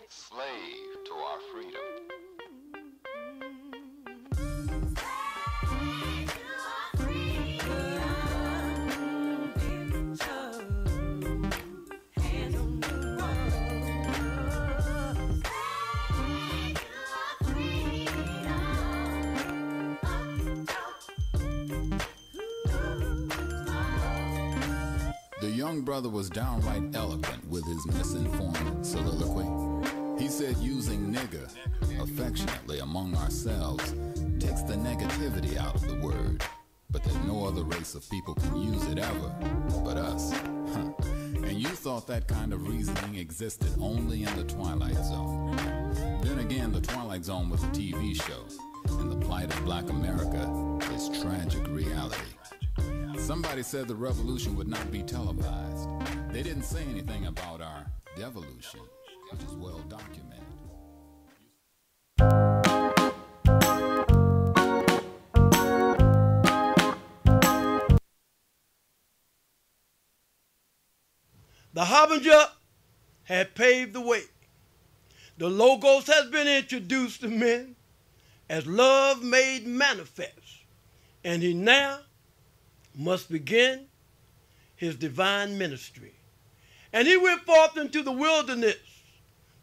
slave to our freedom. The young brother was downright eloquent with his misinformed soliloquy. He said using nigger affectionately among ourselves takes the negativity out of the word, but that no other race of people can use it ever but us. And you thought that kind of reasoning existed only in the Twilight Zone. Then again, the Twilight Zone was a TV show, and the plight of black America is tragic reality. Somebody said the revolution would not be televised. They didn't say anything about our devolution, which is well documented. The harbinger had paved the way. The Logos has been introduced to men as love made manifest, and he now must begin his divine ministry. And he went forth into the wilderness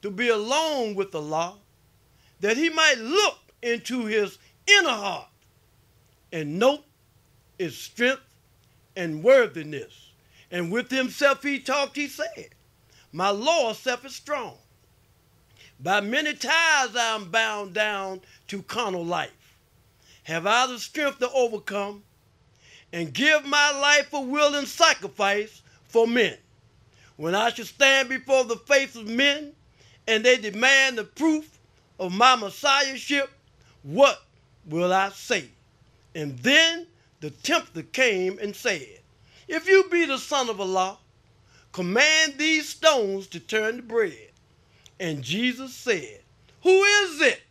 to be alone with the law, that he might look into his inner heart and note its strength and worthiness. And with himself he talked, he said, my Lord's self is strong. By many ties I am bound down to carnal life. Have I the strength to overcome and give my life a willing sacrifice for men? When I shall stand before the face of men and they demand the proof of my messiahship, what will I say? And then the tempter came and said, if you be the Son of Allah, command these stones to turn to bread. And Jesus said, who is it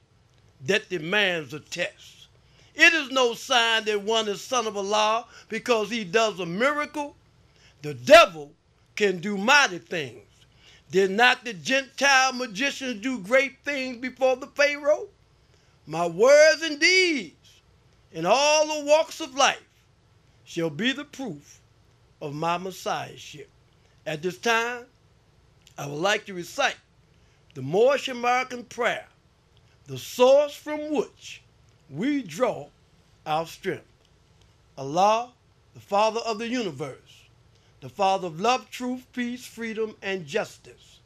that demands a test? It is no sign that one is Son of Allah because he does a miracle. The devil can do mighty things. Did not the Gentile magicians do great things before the Pharaoh? My words and deeds in all the walks of life shall be the proof of my messiahship. At this time, I would like to recite the Moorish American prayer, the source from which we draw our strength. Allah, the Father of the universe, the Father of love, truth, peace, freedom, and justice.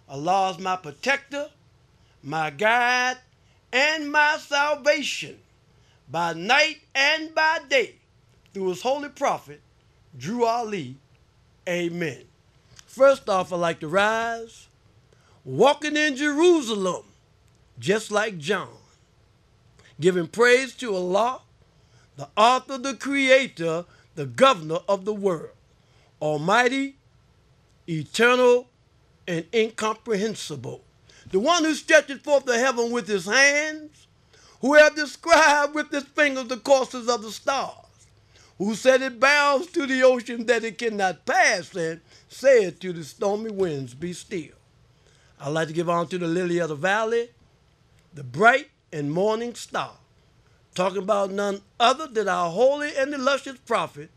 Allah is my protector, my guide, and my salvation, by night and by day, through his holy prophet, Drew Ali. Amen. First off, I'd like to rise, walking in Jerusalem, just like John, giving praise to Allah, the author, the creator, the governor of the world, almighty, eternal, and incomprehensible, the one who stretches forth the heaven with his hands, who have described with his fingers the courses of the stars, who said it bows to the ocean that it cannot pass, and said to the stormy winds, be still. I'd like to give honor to the lily of the valley, the bright and morning star, talking about none other than our holy and illustrious prophet,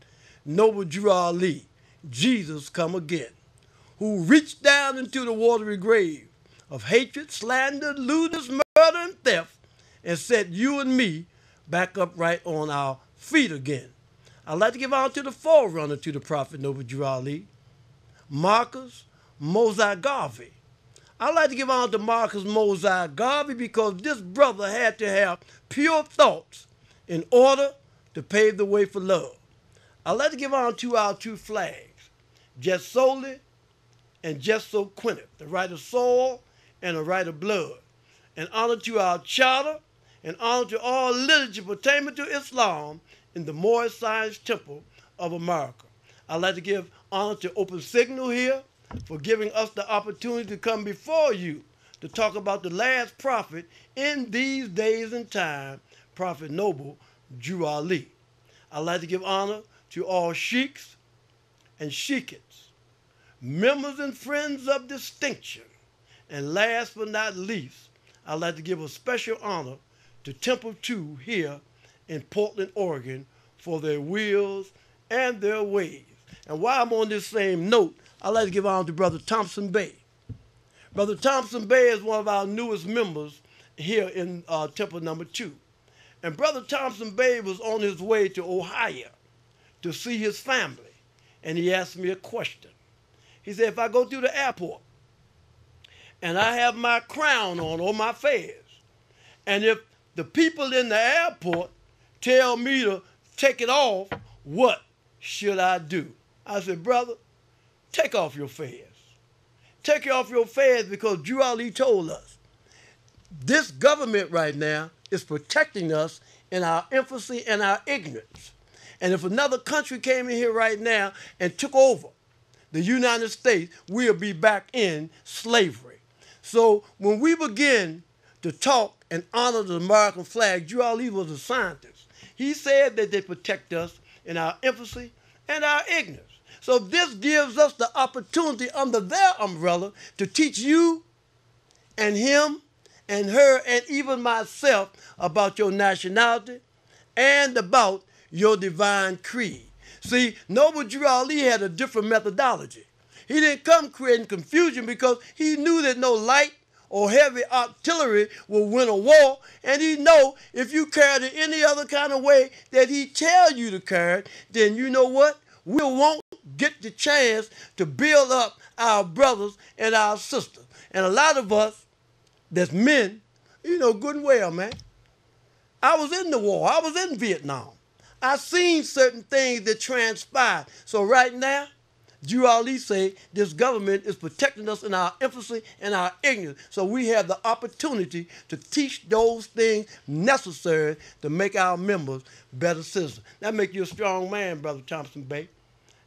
noble Drew Ali, Jesus come again, who reached down into the watery grave of hatred, slander, lewdness, murder, and theft, and set you and me back upright on our feet again. I'd like to give honor to the forerunner to the prophet, noble Drew Ali, Marcus Mosiah Garvey. I'd like to give honor to Marcus Mosiah Garvey because this brother had to have pure thoughts in order to pave the way for love. I'd like to give honor to our two flags, Just Solely and Just So Quintet, the right of soul and the right of blood. And honor to our charter and honor to all literature pertaining to Islam in the Moorish Science Temple of America. I'd like to give honor to Open Signal here for giving us the opportunity to come before you to talk about the last prophet in these days and time, Prophet Noble Drew Ali. I'd like to give honor to all sheiks and sheikets, members and friends of distinction, And last but not least, I'd like to give a special honor to Temple 2 here in Portland, Oregon for their wills and their ways. And while I'm on this same note, I'd like to give honor to Brother Lynch-Bey. Brother Lynch-Bey is one of our newest members here in Temple number 2. And Brother Lynch-Bey was on his way to Ohio to see his family. And he asked me a question. He said, if I go through the airport and I have my crown on or my fez, and if the people in the airport tell me to take it off, what should I do? I said, brother, take off your fez. Take off your fez because Drew Ali told us this government right now is protecting us in our infancy and our ignorance. And if another country came in here right now and took over the United States, we'll be back in slavery. So when we begin to talk and honor the American flag, Drew Ali was a scientist. He said that they protect us in our infancy and our ignorance. So this gives us the opportunity under their umbrella to teach you and him and her and even myself about your nationality and about your divine creed. See, Noble Drew Ali had a different methodology. He didn't come creating confusion because he knew that no light or heavy artillery will win a war, and he know if you carry it any other kind of way that he tell you to carry it, then you know what? We won't get the chance to build up our brothers and our sisters. And a lot of us that's men, you know good and well, man. I was in the war. I was in Vietnam. I seen certain things that transpired. So right now, Drew Ali say this government is protecting us in our infancy and our ignorance. So we have the opportunity to teach those things necessary to make our members better citizens. That make you a strong man, Brother Lynch-Bey.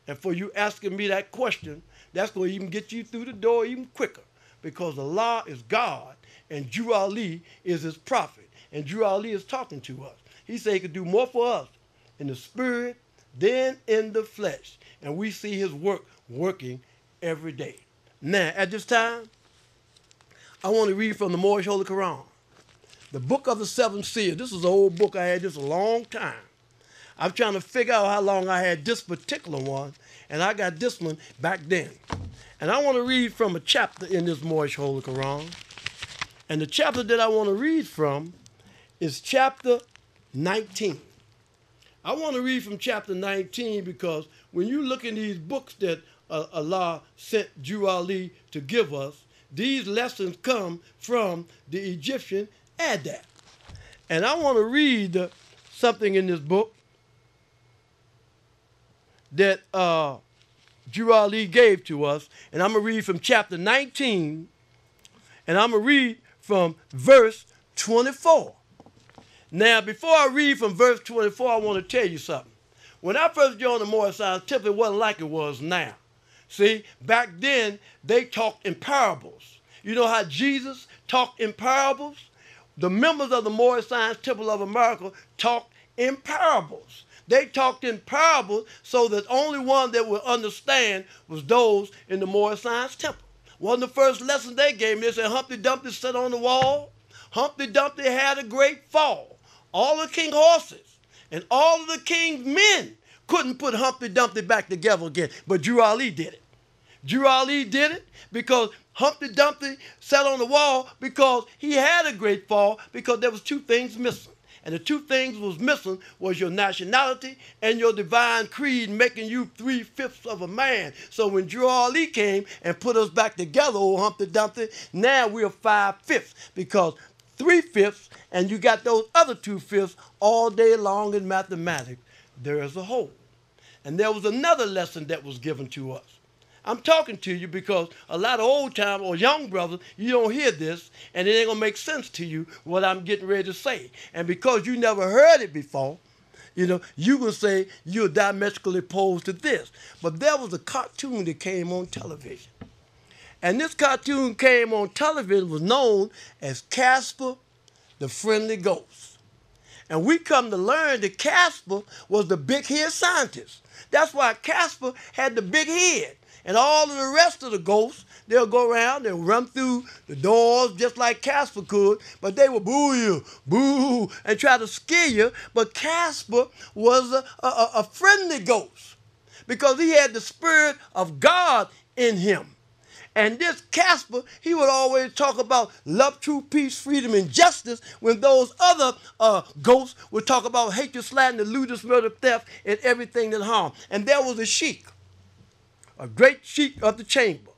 And for you asking me that question, that's going to even get you through the door even quicker. Because Allah is God and Drew Ali is his prophet. And Drew Ali is talking to us. He said he could do more for us in the spirit than in the flesh. And we see his work working every day. Now, at this time, I want to read from the Moorish Holy Quran. The Book of the Seven Seals. This is an old book. I had this a long time. I'm trying to figure out how long I had this particular one, and I got this one back then. And I want to read from a chapter in this Moorish Holy Quran. And the chapter that I want to read from is chapter 19. I want to read from chapter 19 because when you look in these books that Allah sent Drew Ali to give us, these lessons come from the Egyptian Adab. And I want to read something in this book that Drew Ali gave to us. And I'm going to read from chapter 19, and I'm going to read from verse 24. Now, before I read from verse 24, I want to tell you something. When I first joined the Moorish Science Temple, it wasn't like it was now. See, back then, they talked in parables. You know how Jesus talked in parables? The members of the Moorish Science Temple of America talked in parables. They talked in parables so that only one that would understand was those in the Moorish Science Temple. One of the first lessons they gave me, they said Humpty Dumpty sat on the wall. Humpty Dumpty had a great fall. All the king's horses and all of the king's men couldn't put Humpty Dumpty back together again, but Drew Ali did it. Drew Ali did it because Humpty Dumpty sat on the wall because he had a great fall because there was two things missing. And the two things was missing was your nationality and your divine creed, making you 3/5 of a man. So when Drew Ali came and put us back together, old Humpty Dumpty, now we're 5/5 because 3/5 and you got those other 2/5 all day long in mathematics. There is a whole. And there was another lesson that was given to us. I'm talking to you because a lot of old time or young brothers, you don't hear this, and it ain't going to make sense to you what I'm getting ready to say. And because you never heard it before, you know, you can say you're diametrically opposed to this. But there was a cartoon that came on television. And this cartoon came on television, was known as Casper the Friendly Ghost. And we come to learn that Casper was the big head scientist. That's why Casper had the big head. And all of the rest of the ghosts, they'll go around and run through the doors just like Casper could, but they will boo you, boo, and try to scare you. But Casper was a friendly ghost because he had the Spirit of God in him. And this Casper, he would always talk about love, truth, peace, freedom, and justice, when those other ghosts would talk about hatred, slander, lewdness, murder, theft, and everything that harm. And there was a sheik, a great sheik of the chamber,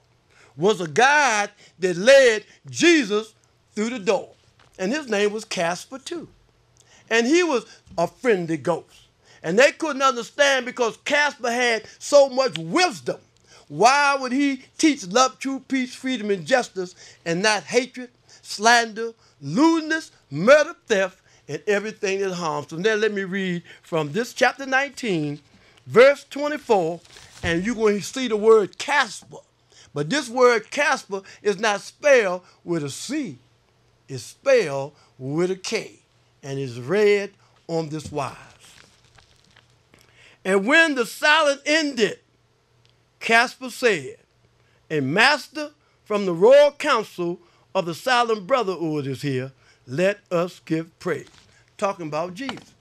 was a guide that led Jesus through the door. And his name was Casper too. And he was a friendly ghost. And they couldn't understand because Casper had so much wisdom. Why would he teach love, truth, peace, freedom, and justice, and not hatred, slander, lewdness, murder, theft, and everything that harms? So now let me read from this chapter 19, verse 24, and you're going to see the word Casper. But this word Casper is not spelled with a C. It's spelled with a K, and is read on this wise. And when the silence ended, Casper said, "A master from the royal council of the Silent Brotherhood is here. Let us give praise." Talking about Jesus.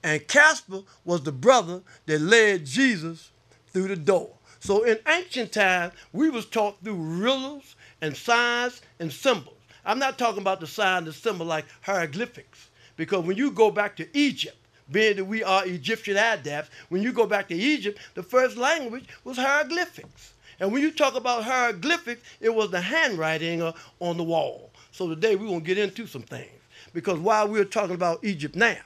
And Casper was the brother that led Jesus through the door. So in ancient times, we was taught through riddles and signs and symbols. I'm not talking about the sign and symbol like hieroglyphics, because when you go back to Egypt, being that we are Egyptian adepts, when you go back to Egypt, the first language was hieroglyphics. And when you talk about hieroglyphics, it was the handwriting on the wall. So today we're going to get into some things. Because while we're talking about Egypt now,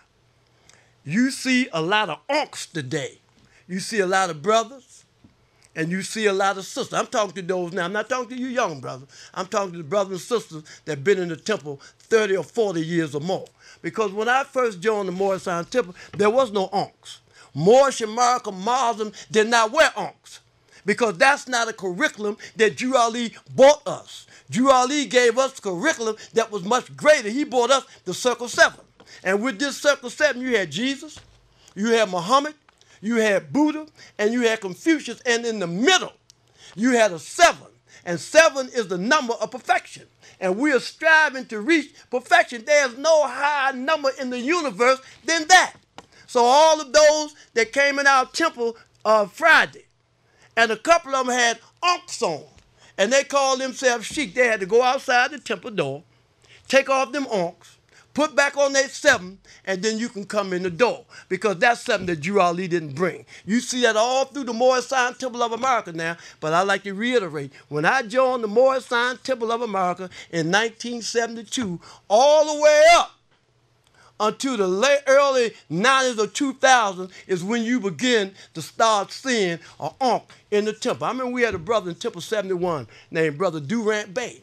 you see a lot of unks today. You see a lot of brothers, and you see a lot of sisters. I'm talking to those now. I'm not talking to you young brothers. I'm talking to the brothers and sisters that have been in the temple 30 or 40 years or more. Because when I first joined the Moorish Zion Temple, there was no unks. Moorish and Moroccan Muslims did not wear unks, because that's not a curriculum that Drew Ali bought us. Drew Ali gave us a curriculum that was much greater. He brought us the Circle 7. And with this Circle 7, you had Jesus, you had Muhammad, you had Buddha, and you had Confucius. And in the middle, you had a 7. And 7 is the number of perfection. And we are striving to reach perfection. There's no higher number in the universe than that. So all of those that came in our temple Friday, and a couple of them had unks on, and they called themselves sheik. They had to go outside the temple door, take off them unks, put back on that 7, and then you can come in the door, because that's something that Drew Ali didn't bring. You see that all through the Moorish Zion Temple of America now, but I like to reiterate, when I joined the Moorish Zion Temple of America in 1972, all the way up until the early 90s or 2000 is when you begin to start seeing an unk in the temple. I remember we had a brother in Temple 71 named Brother Lynch-Bey.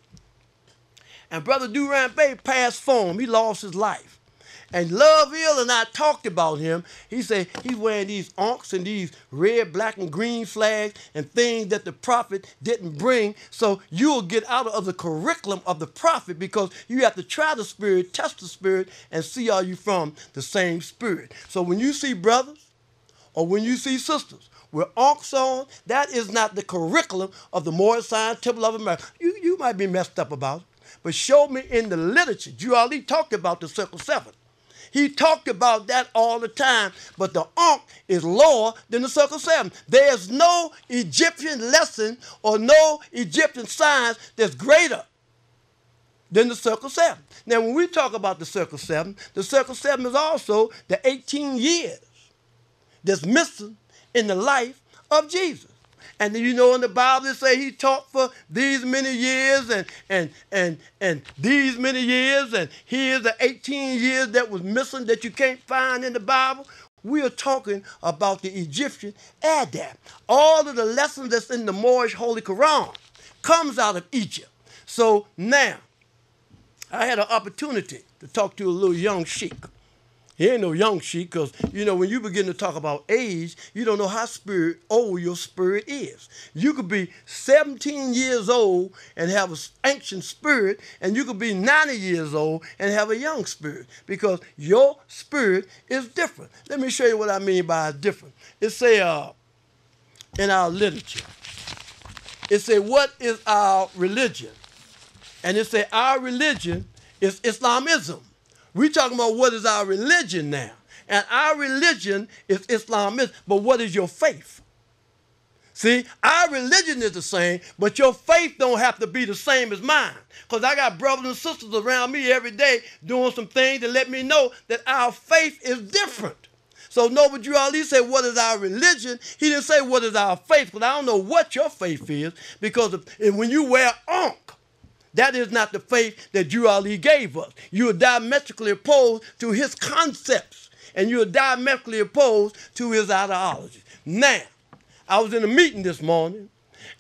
And Brother Lynch-Bey passed from. He lost his life. And Loveville and I talked about him. He said he's wearing these unks and these red, black, and green flags and things that the prophet didn't bring. So you'll get out of the curriculum of the prophet, because you have to try the spirit, test the spirit, and see are you from the same spirit. So when you see brothers or when you see sisters with unks on, that is not the curriculum of the Moorish Zion Temple of America. You might be messed up about it, but show me in the literature. Drew Ali talked about the Circle 7. He talked about that all the time, but the Ankh is lower than the Circle 7. There's no Egyptian lesson or no Egyptian science that's greater than the Circle 7. Now, when we talk about the Circle 7 is also the 18 years that's missing in the life of Jesus. And you know in the Bible it say he taught for these many years and these many years, and here's the 18 years that was missing that you can't find in the Bible. We are talking about the Egyptian Adab. All of the lessons that's in the Moorish Holy Quran comes out of Egypt. So now, I had an opportunity to talk to a little young sheik. He ain't no young sheik, because, you know, when you begin to talk about age, you don't know how old your spirit is. You could be 17 years old and have an ancient spirit, and you could be 90 years old and have a young spirit, because your spirit is different. Let me show you what I mean by different. It say in our literature, it said, what is our religion? And it said, our religion is Islamism. We're talking about what is our religion now. And our religion is Islamism. But what is your faith? See, our religion is the same, but your faith don't have to be the same as mine. Because I got brothers and sisters around me every day doing some things that let me know that our faith is different. So Noble Drew Ali said, what is our religion? He didn't say, what is our faith? Because I don't know what your faith is. Because when you wear Ankh, that is not the faith that Drew Ali gave us. You are diametrically opposed to his concepts. And you are diametrically opposed to his ideology. Now, I was in a meeting this morning,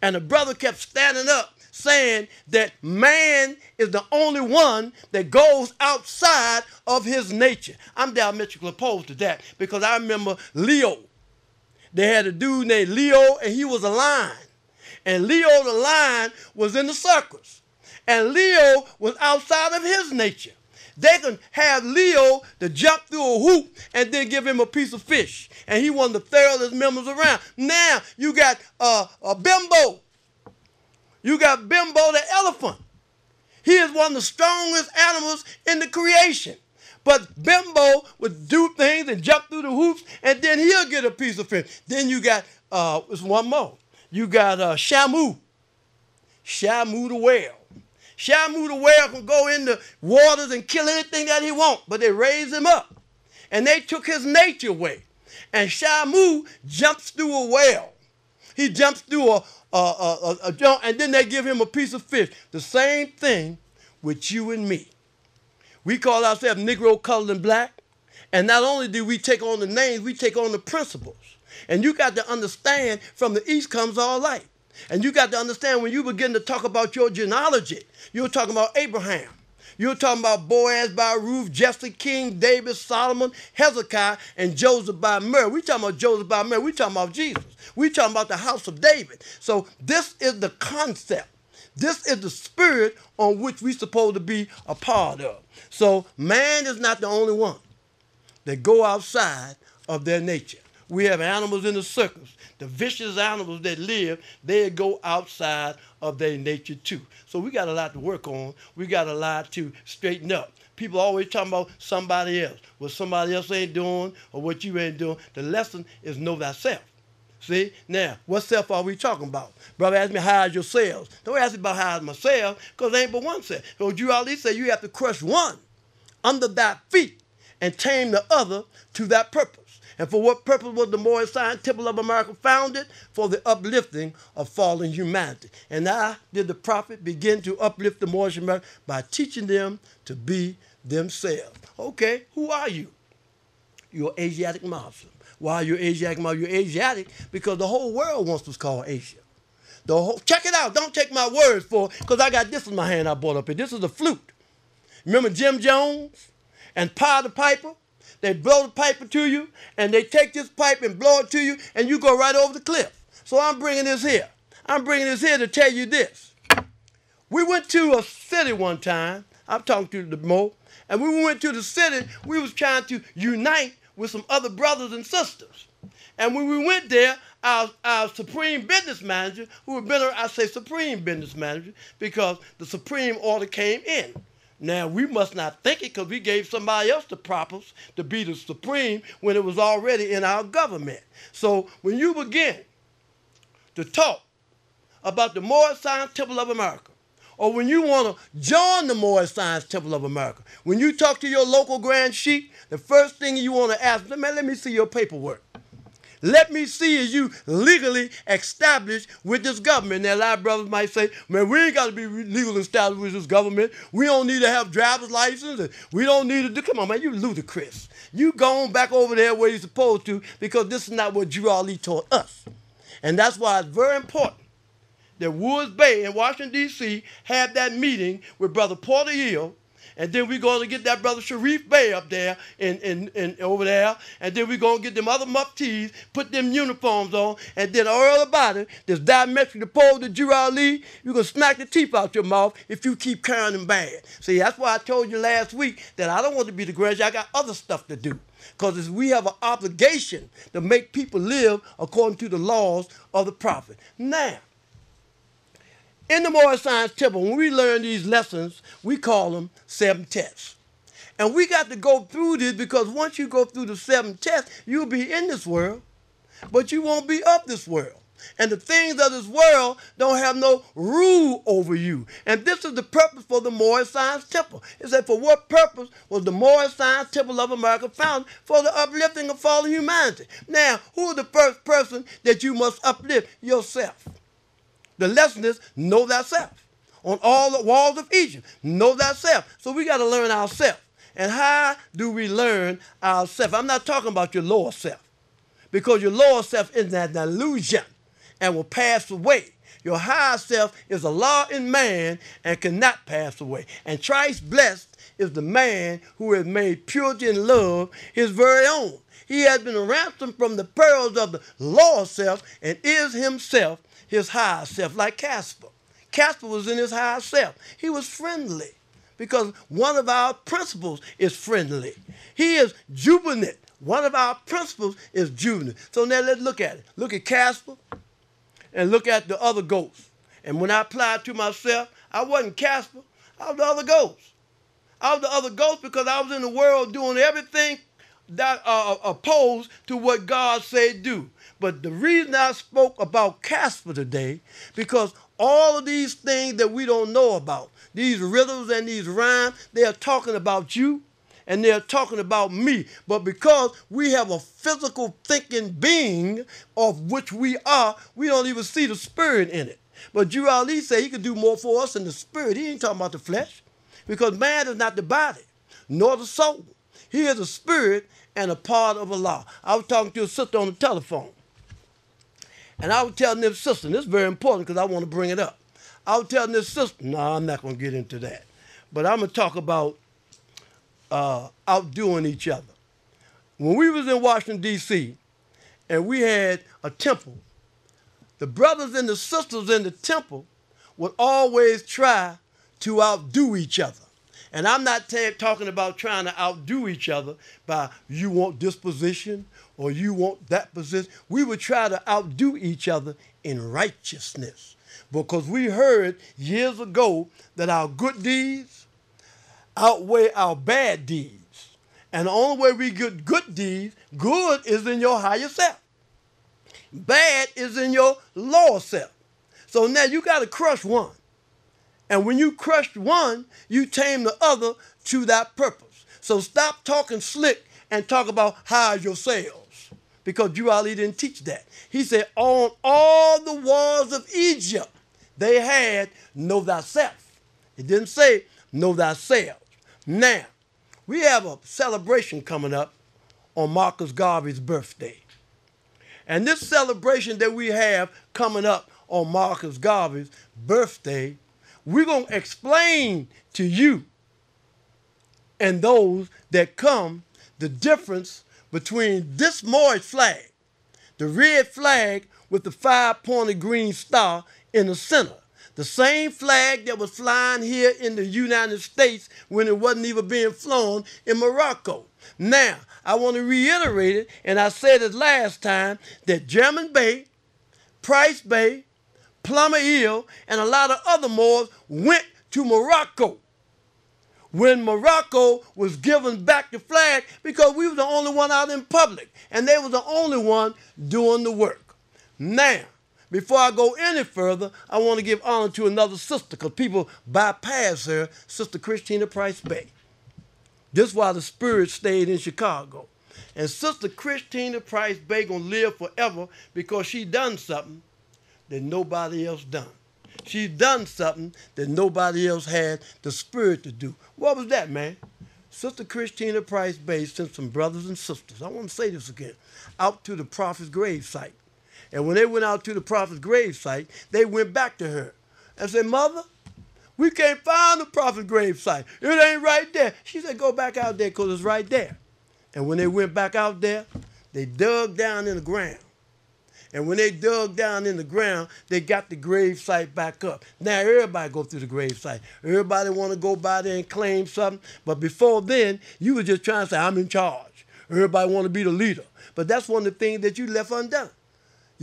and a brother kept standing up saying that man is the only one that goes outside of his nature. I'm diametrically opposed to that because I remember Leo. They had a dude named Leo, and he was a lion. And Leo the lion was in the circus. And Leo was outside of his nature. They can have Leo to jump through a hoop and then give him a piece of fish. And he one of the thoroughest members around. Now you got Bimbo. You got Bimbo the elephant. He is one of the strongest animals in the creation. But Bimbo would do things and jump through the hoops, and then he'll get a piece of fish. Then you got, there's one more. You got Shamu. Shamu the whale. Shamu the whale can go in the waters and kill anything that he wants, but they raised him up. And they took his nature away. And Shamu jumps through a whale. He jumps through a jump, and then they give him a piece of fish. The same thing with you and me. We call ourselves Negro, colored, and black. And not only do we take on the names, we take on the principles. And you got to understand from the east comes all light. And you got to understand when you begin to talk about your genealogy, you're talking about Abraham. You're talking about Boaz by Ruth, Jesse, King, David, Solomon, Hezekiah, and Joseph by Mary. We're talking about Joseph by Mary. We're talking about Jesus. We're talking about the house of David. So this is the concept. This is the spirit on which we're supposed to be a part of. So man is not the only one that go outside of their nature. We have animals in the circus. The vicious animals that live, they go outside of their nature too. So we got a lot to work on. We got a lot to straighten up. People always talking about somebody else. What somebody else ain't doing or what you ain't doing. The lesson is know thyself. See? Now, what self are we talking about? Brother asked me, how is your cells? Don't ask me about how is my cell, because there ain't but one cell. So Drew Ali said you have to crush one under thy feet and tame the other to that purpose. And for what purpose was the Moorish Science Temple of America founded? For the uplifting of fallen humanity. And now did the prophet begin to uplift the Moorish America by teaching them to be themselves. Okay, who are you? You're Asiatic Muslim. Why are you Asiatic Muslim? You're Asiatic because the whole world once was called Asia. Check it out. Don't take my words for it, because I got this in my hand I brought up here. This is a flute. Remember Jim Jones and Pa the Piper? They blow the pipe to you, and they take this pipe and blow it to you, and you go right over the cliff. So I'm bringing this here. I'm bringing this here to tell you this. We went to a city one time. I'm talking to the Mo. And when we went to the city, we was trying to unite with some other brothers and sisters. And when we went there, our supreme business manager, who had been, I say supreme business manager, because the supreme order came in. Now, we must not think it because we gave somebody else the propers to be the supreme when it was already in our government. So when you begin to talk about the Moorish Science Temple of America, or when you want to join the Moorish Science Temple of America, when you talk to your local grand sheik, the first thing you want to ask them, man, let me see your paperwork. Let me see is you legally established with this government. Now, a lot of brothers might say, man, we ain't got to be legally established with this government. We don't need to have driver's license. And we don't need to do, come on, man, you ludicrous. You go on back over there where you're supposed to, because this is not what Drew Ali taught us. And that's why it's very important that Lynch-Bey in Washington, D.C. had that meeting with Brother Porter Hill. And then we're going to get that brother Sharif Bey up there and over there. And then we're going to get them other muftis, put them uniforms on. And then all about it, this diametrically opposed to Drew Ali, you're going to smack the teeth out your mouth if you keep carrying them bad. See, that's why I told you last week that I don't want to be the grand. I got other stuff to do. Because we have an obligation to make people live according to the laws of the prophet. Now, In the Moral Science Temple, when we learn these lessons, we call them 7 tests. And we got to go through this because once you go through the 7 tests, you'll be in this world, but you won't be of this world. And the things of this world don't have no rule over you. And this is the purpose for the Moral Science Temple. It said, for what purpose was the Moral Science Temple of America founded? For the uplifting of fallen humanity. Now, who is the first person that you must uplift? Yourself. The lesson is, know thyself. On all the walls of Egypt, know thyself. So we got to learn ourselves. And how do we learn ourselves? I'm not talking about your lower self, because your lower self is an illusion and will pass away. Your higher self is a law in man and cannot pass away. And Christ blessed is the man who has made purity and love his very own. He has been ransomed from the perils of the lower self and is himself his higher self, like Casper. Casper was in his higher self. He was friendly because one of our principles is friendly. He is jubilant. One of our principles is jubilant. So now let's look at it. Look at Casper and look at the other ghosts. And when I applied to myself, I wasn't Casper. I was the other ghost. I was the other ghost because I was in the world doing everything that opposed to what God said do. But the reason I spoke about Casper today, because all of these things that we don't know about, these riddles and these rhymes, they are talking about you and they're talking about me. But because we have a physical thinking being of which we are, we don't even see the spirit in it. But Drew Ali said he could do more for us in the spirit. He ain't talking about the flesh, because man is not the body, nor the soul. He is a spirit and a part of Allah. I was talking to a sister on the telephone, and I was telling this sister, and this is very important because I want to bring it up. I was telling this sister, no, I'm not going to get into that, but I'm going to talk about outdoing each other. When we was in Washington, D.C., and we had a temple, the brothers and the sisters in the temple would always try to outdo each other. And I'm not talking about trying to outdo each other by you want this position or you want that position. We would try to outdo each other in righteousness, because we heard years ago that our good deeds outweigh our bad deeds. And the only way we get good deeds, good is in your higher self. Bad is in your lower self. So now you got to crush one. And when you crush one, you tame the other to that purpose. So stop talking slick and talk about hide yourselves, because Drew Ali didn't teach that. He said on all the walls of Egypt, they had know thyself. It didn't say know thyself. Now, we have a celebration coming up on Marcus Garvey's birthday. And this celebration that we have coming up on Marcus Garvey's birthday, we're going to explain to you and those that come the difference between this Moorish flag, the red flag with the 5-pointed green star in the center, the same flag that was flying here in the United States when it wasn't even being flown in Morocco. Now, I want to reiterate it, and I said it last time, that Lynch-Bey, Price-Bey, Plummer Hill, and a lot of other Moors went to Morocco when Morocco was giving back the flag, because we were the only one out in public, and they were the only one doing the work. Now, before I go any further, I want to give honor to another sister, because people bypass her, Sister Christina Price-Bey. This is why the spirit stayed in Chicago. And Sister Christina Price-Bey gonna live forever because she done something that nobody else done. She's done something that nobody else had the spirit to do. What was that, man? Sister Christina Price-Bey sent some brothers and sisters, I want to say this again, out to the prophet's grave site. And when they went out to the prophet's grave site, they went back to her and said, Mother, we can't find the prophet's grave site. It ain't right there. She said, go back out there because it's right there. And when they went back out there, they dug down in the ground. And when they dug down in the ground, they got the grave site back up. Now everybody go through the grave site. Everybody want to go by there and claim something. But before then, you were just trying to say, I'm in charge. Everybody want to be the leader. But that's one of the things that you left undone.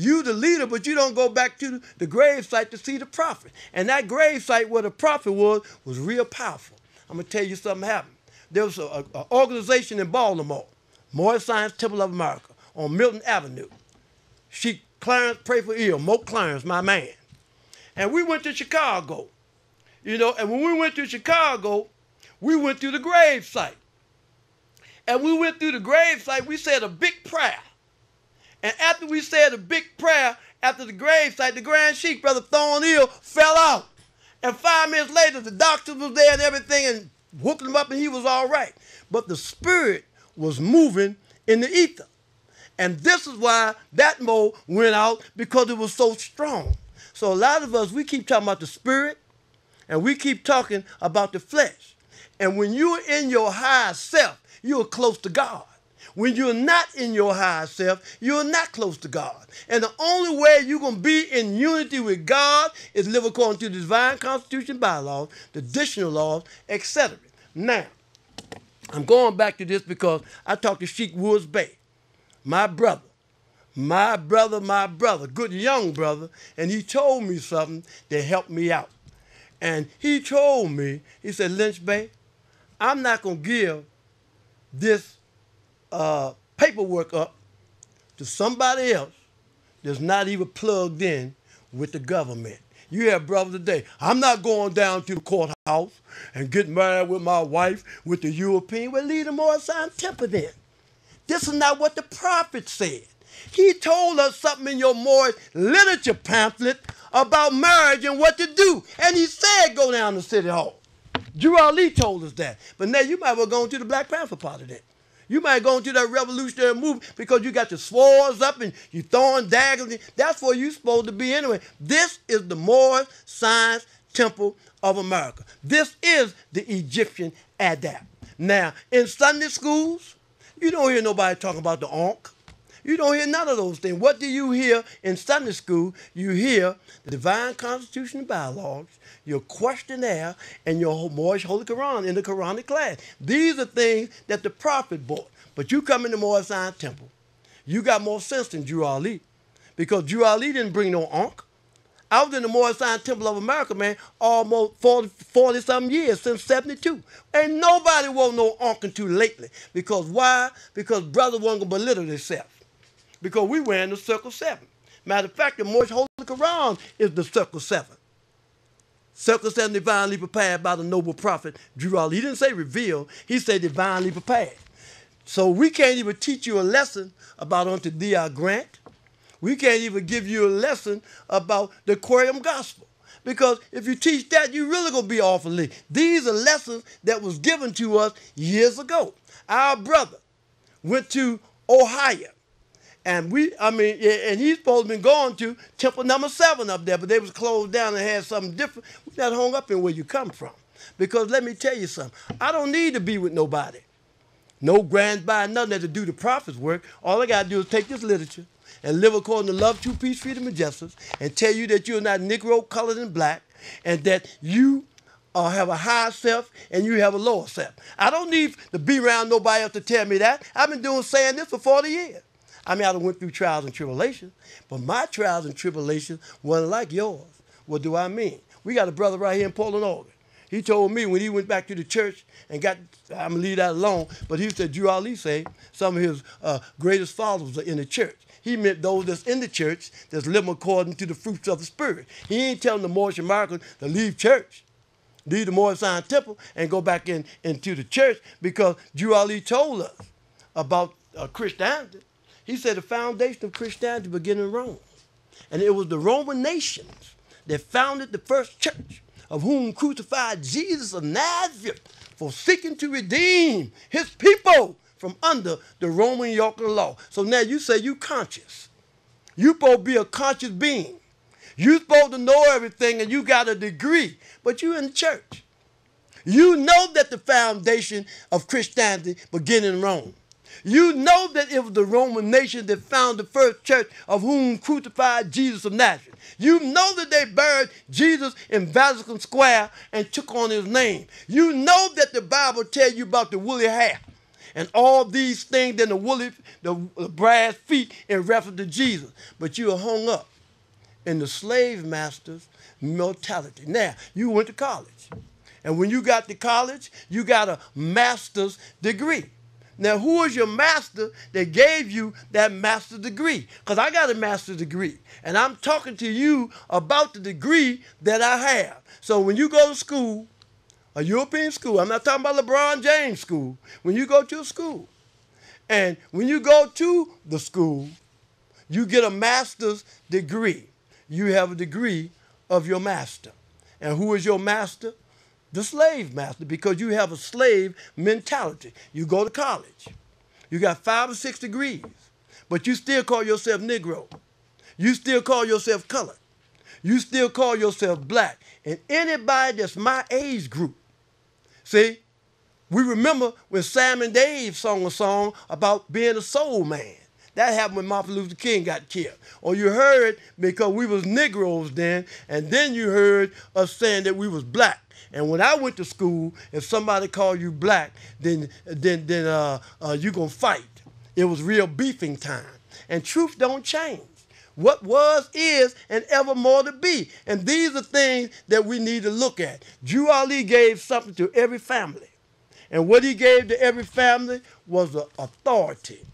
You the leader, but you don't go back to the grave site to see the prophet. And that grave site where the prophet was real powerful. I'm going to tell you something happened. There was an organization in Baltimore, Moorish Science Temple of America, on Milton Avenue. Sheik Clarence, pray for ill, Mo Clarence, my man. And we went to Chicago, and when we went to Chicago, we went to the grave site. And we went through the grave site, we said a big prayer. And after we said a big prayer, after the grave site, the Grand Sheik, Brother Thornhill, fell out. And 5 minutes later, the doctor was there and everything and hooked him up and he was all right. But the spirit was moving in the ether. And this is why that Mo went out, because it was so strong. So a lot of us, we keep talking about the spirit and we keep talking about the flesh. And when you're in your higher self, you're close to God. When you're not in your higher self, you're not close to God. And the only way you're going to be in unity with God is live according to the divine constitution, bylaws, the additional laws, etc. Now, I'm going back to this because I talked to Sheik Lynch-Bey, my brother, good young brother, and he told me something that helped me out. And he told me, he said, Lynch-Bey, I'm not going to give this paperwork up to somebody else that's not even plugged in with the government. You have brothers today, I'm not going down to the courthouse and get married with my wife with the European. Well, leave the Moorish Temple then. This is not what the prophet said. He told us something in your Moorish literature pamphlet about marriage and what to do. And he said go down to City Hall. Drew Ali told us that. But now you might well go into the Black Panther part of that. You might go into that revolutionary movement because you got your swords up and you throwing daggers. That's where you're supposed to be anyway. This is the Moorish Science Temple of America. This is the Egyptian Adab. Now, in Sunday schools, you don't hear nobody talking about the Ankh. You don't hear none of those things. What do you hear in Sunday school? You hear the divine constitution and bylaws, your questionnaire, and your Moorish Holy Quran in the Quranic class. These are things that the prophet brought. But you come in the Moorish Science Temple, you got more sense than Drew Ali, because Drew Ali didn't bring no Ankh. I was in the Moorish Science Temple of America, man, almost 40-something years, since 72. Ain't nobody wore no Ankh until lately. Because why? Because brothers weren't going to belittle themselves. Because we wearing the Circle 7. Matter of fact, the Moorish Holy Quran is the Circle 7. Circle 7 divinely prepared by the noble prophet Drew Ali. He didn't say revealed, he said divinely prepared. So we can't even teach you a lesson about unto thee I grant. We can't even give you a lesson about the Aquarium Gospel. Because if you teach that, you're really going to be off a lead. These are lessons that was given to us years ago. Our brother went to Ohio. And he's supposed to be going to Temple number 7 up there, but they was closed down and had something different. We're not hung up in where you come from. Because let me tell you something. I don't need to be with nobody. No grand by nothing to do the prophet's work. All I got to do is take this literature and live according to love, true peace, freedom, and justice, and tell you that you're not Negro, colored, and black, and that you have a higher self and you have a lower self. I don't need to be around nobody else to tell me that. I've been saying this for 40 years. I done went through trials and tribulations, but my trials and tribulations wasn't like yours. What do I mean? We got a brother right here in Portland, Oregon. He told me when he went back to the church and I'm going to leave that alone, but he said, Drew Ali said some of his greatest followers are in the church. He meant those that's in the church that's living according to the fruits of the Spirit. He ain't telling the Moorish Americans to leave church, leave the Moorish Science Temple and go back into the church, because Drew Ali told us about Christianity. He said the foundation of Christianity began in Rome. And it was the Roman nations that founded the first church, of whom crucified Jesus of Nazareth for seeking to redeem his people from under the Roman yoke of law. So now you say you conscious. You supposed to be a conscious being. You supposed to know everything and you got a degree, but you in the church. You know that the foundation of Christianity began in Rome. You know that it was the Roman nation that founded the first church, of whom crucified Jesus of Nazareth. You know that they buried Jesus in Vatican Square and took on his name. You know that the Bible tells you about the woolly hair. and all these things, and the brass feet in reference to Jesus. But you are hung up in the slave master's mentality. Now, you went to college. And when you got to college, you got a master's degree. Now, who is your master that gave you that master's degree? Because I got a master's degree, and I'm talking to you about the degree that I have. So when you go to school, a European school, I'm not talking about LeBron James school. When you go to a school, and when you go to the school, you get a master's degree. You have a degree of your master. And who is your master? The slave master, because you have a slave mentality. You go to college. You got 5 or 6 degrees, but you still call yourself Negro. You still call yourself colored. You still call yourself black. And anybody that's my age group, see, we remember when Sam and Dave sung a song about being a soul man. That happened when Martin Luther King got killed. Or you heard because we was Negroes then, and then you heard us saying that we was black. And when I went to school, if somebody called you black, then you gonna fight. It was real beefing time. And truth don't change. What was, is, and evermore to be. And these are things that we need to look at. Drew Ali gave something to every family. And what he gave to every family was the authority.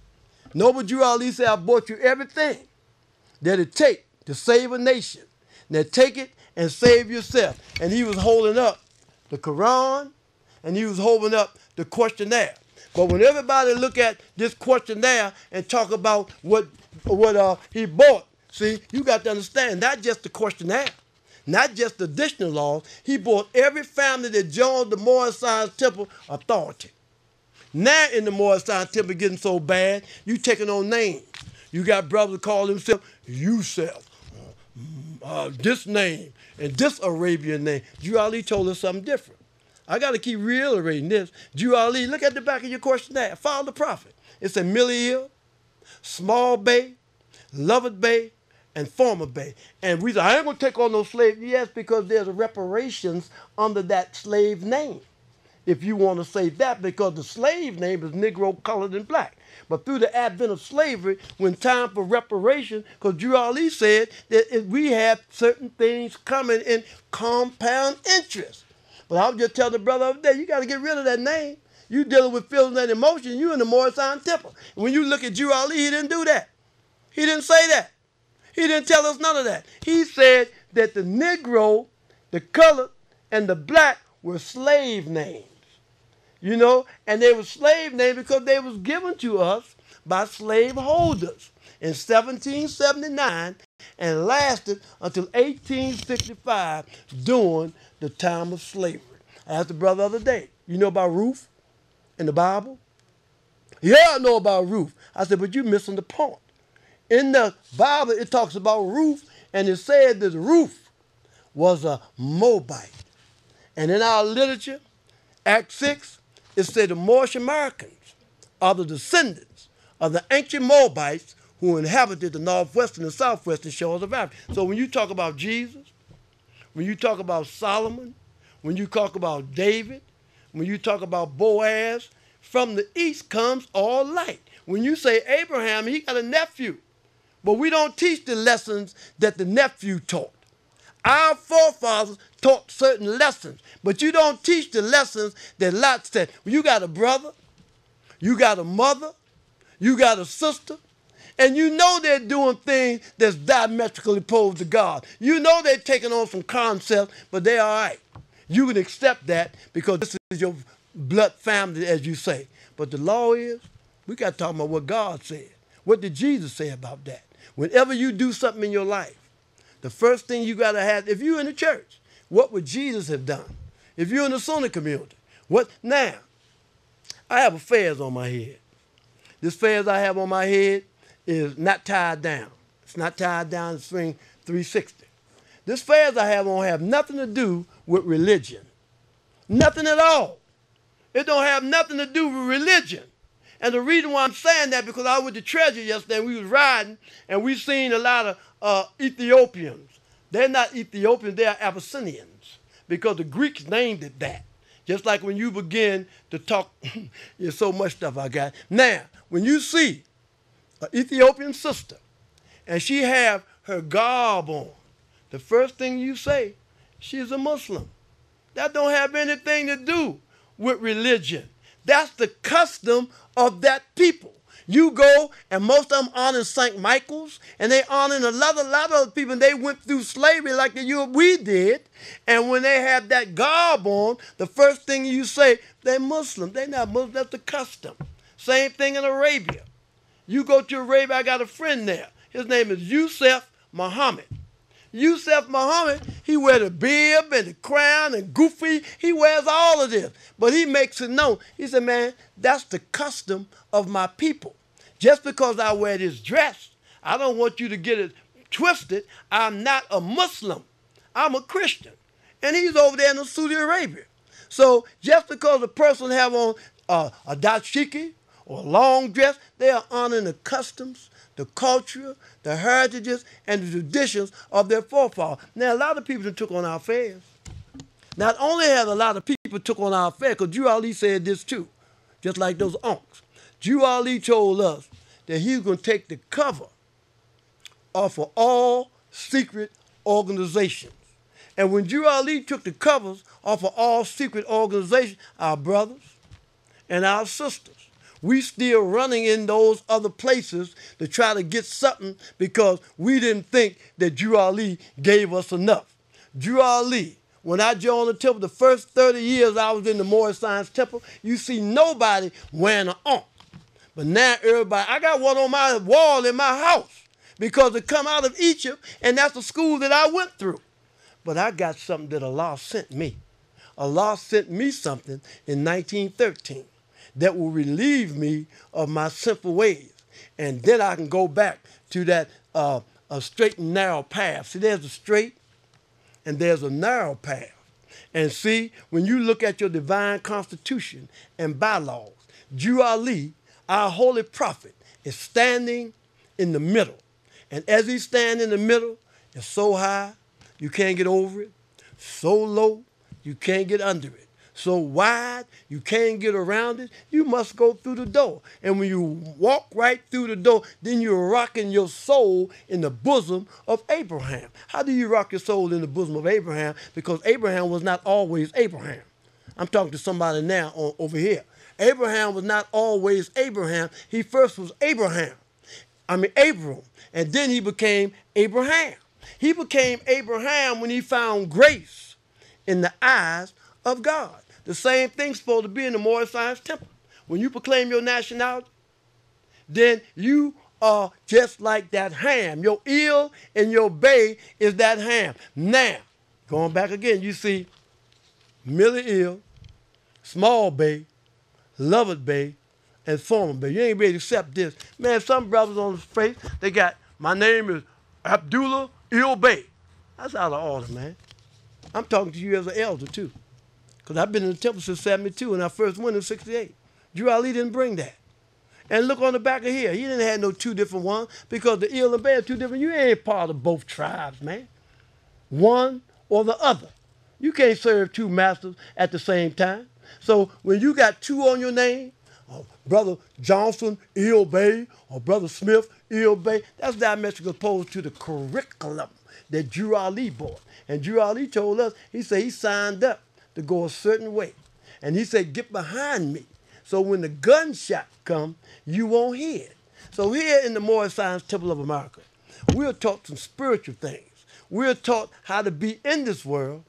Noble Drew Ali said, I bought you everything that it take to save a nation. Now take it and save yourself. And he was holding up the Quran, and he was holding up the questionnaire. But when everybody look at this questionnaire and talk about what he bought, see, you got to understand, not just the questionnaire, not just the additional laws, he bought every family that joined the Moorish Science Temple authority. Now in the Moorish Science Temple getting so bad, you taking on names. You got brothers call themselves Yusuf, this name, and this Arabian name. Drew Ali told us something different. I got to keep reiterating this. Drew Ali, look at the back of your questionnaire. Follow the prophet. It's a Miliel, Small Bey, Lovett Bey, and Former Bey. And we said, I ain't going to take on no slave. Yes, because there's reparations under that slave name. If you want to say that, because the slave name is Negro, colored, and black. But through the advent of slavery, when time for reparation, because Drew Ali said that we have certain things coming in compound interest. But I was just telling the brother over there, you got to get rid of that name. You dealing with feelings and emotions, you in the Moorish Science Temple. And when you look at Drew Ali, he didn't do that. He didn't say that. He didn't tell us none of that. He said that the Negro, the colored, and the black were slave names. You know, and they were slave names because they was given to us by slave holders in 1779 and lasted until 1865 during the time of slavery. I asked the brother the other day, you know about Ruth in the Bible? Yeah, I know about Ruth. I said, but you're missing the point. In the Bible, it talks about Ruth, and it said that Ruth was a Moabite. And in our literature, Act 6, it said the Moorish Americans are the descendants of the ancient Moabites who inhabited the northwestern and southwestern shores of Africa. So when you talk about Jesus, when you talk about Solomon, when you talk about David, when you talk about Boaz, from the east comes all light. When you say Abraham, he got a nephew. But we don't teach the lessons that the nephew taught. Our forefathers taught certain lessons, but you don't teach the lessons that Lot said. You got a brother, you got a mother, you got a sister, and you know they're doing things that's diametrically opposed to God. You know they're taking on some concepts, but they're all right. You can accept that because this is your blood family, as you say. But the law is, we got to talk about what God said. What did Jesus say about that? Whenever you do something in your life, the first thing you got to have, if you're in the church, what would Jesus have done? If you're in the Sunni community, what? Now, I have a fez on my head. This fez I have on my head is not tied down. It's not tied down, it's swing 360. This fez I have on have nothing to do with religion. Nothing at all. It don't have nothing to do with religion. And the reason why I'm saying that, because I went to Treasure yesterday and we was riding and we seen a lot of Ethiopians. They're not Ethiopians, they are Abyssinians, because the Greeks named it that. Just like when you begin to talk, there's so much stuff I got. Now, when you see an Ethiopian sister and she have her garb on, the first thing you say, she's a Muslim. That don't have anything to do with religion. That's the custom of that people. You go, and most of them honor St. Michael's, and they honor a lot of other people, and they went through slavery like we did. And when they have that garb on, the first thing you say, they're Muslim. They're not Muslim. That's the custom. Same thing in Arabia. You go to Arabia, I got a friend there. His name is Yusuf Muhammad. Yusuf Muhammad, he wears the bib and the crown and goofy. He wears all of this. But he makes it known. He said, man, that's the custom of my people. Just because I wear this dress, I don't want you to get it twisted. I'm not a Muslim. I'm a Christian. And he's over there in Saudi Arabia. So just because a person have on a dashiki or a long dress, they are honoring the customs, the culture, the heritages, and the traditions of their forefathers. Now, a lot of people that took on our affairs. Not only have a lot of people took on our affairs, because Drew Ali said this too, just like those unks. Drew Ali told us that he was going to take the cover off of all secret organizations. And when Drew Ali took the covers off of all secret organizations, our brothers and our sisters, we still running in those other places to try to get something because we didn't think that Drew Ali gave us enough. Drew Ali, when I joined the temple, the first 30 years I was in the Moorish Science Temple, you see nobody wearing an ankh. But now everybody, I got one on my wall in my house because it come out of Egypt, and that's the school that I went through. But I got something that Allah sent me. Allah sent me something in 1913. That will relieve me of my sinful ways. And then I can go back to that a straight and narrow path. See, there's a straight and there's a narrow path. And see, when you look at your divine constitution and bylaws, Drew Ali, our holy prophet, is standing in the middle. And as he stands in the middle, it's so high, you can't get over it. So low, you can't get under it. So wide, you can't get around it. You must go through the door. And when you walk right through the door, then you're rocking your soul in the bosom of Abraham. How do you rock your soul in the bosom of Abraham? Because Abraham was not always Abraham. I'm talking to somebody now over here. Abraham was not always Abraham. He first was Abram. And then he became Abraham. He became Abraham when he found grace in the eyes of God. The same thing's supposed to be in the Moorish Science Temple. When you proclaim your nationality, then you are just like that ham. Your ill and your bay is that ham. Now, going back again, you see Millie Ill, Small Bay, Lovett Bay, and Former Bay. You ain't ready to accept this. Man, some brothers on the face, they got, my name is Abdullah Ill Bay. That's out of order, man. I'm talking to you as an elder, too. Because I've been in the temple since 72, and I first went in 68. Drew Ali didn't bring that. And look on the back of here. He didn't have no two different ones because the ill and bad are two different. You ain't part of both tribes, man. One or the other. You can't serve two masters at the same time. So when you got two on your name, Brother Johnson, Ill Bay, or Brother Smith, Ill Bay, that's diametrically opposed to the curriculum that Drew Ali brought. And Drew Ali told us, he said he signed up to go a certain way. And he said, get behind me. So when the gunshot come, you won't hear it. So here in the Moorish Science Temple of America, we're taught some spiritual things. We're taught how to be in this world,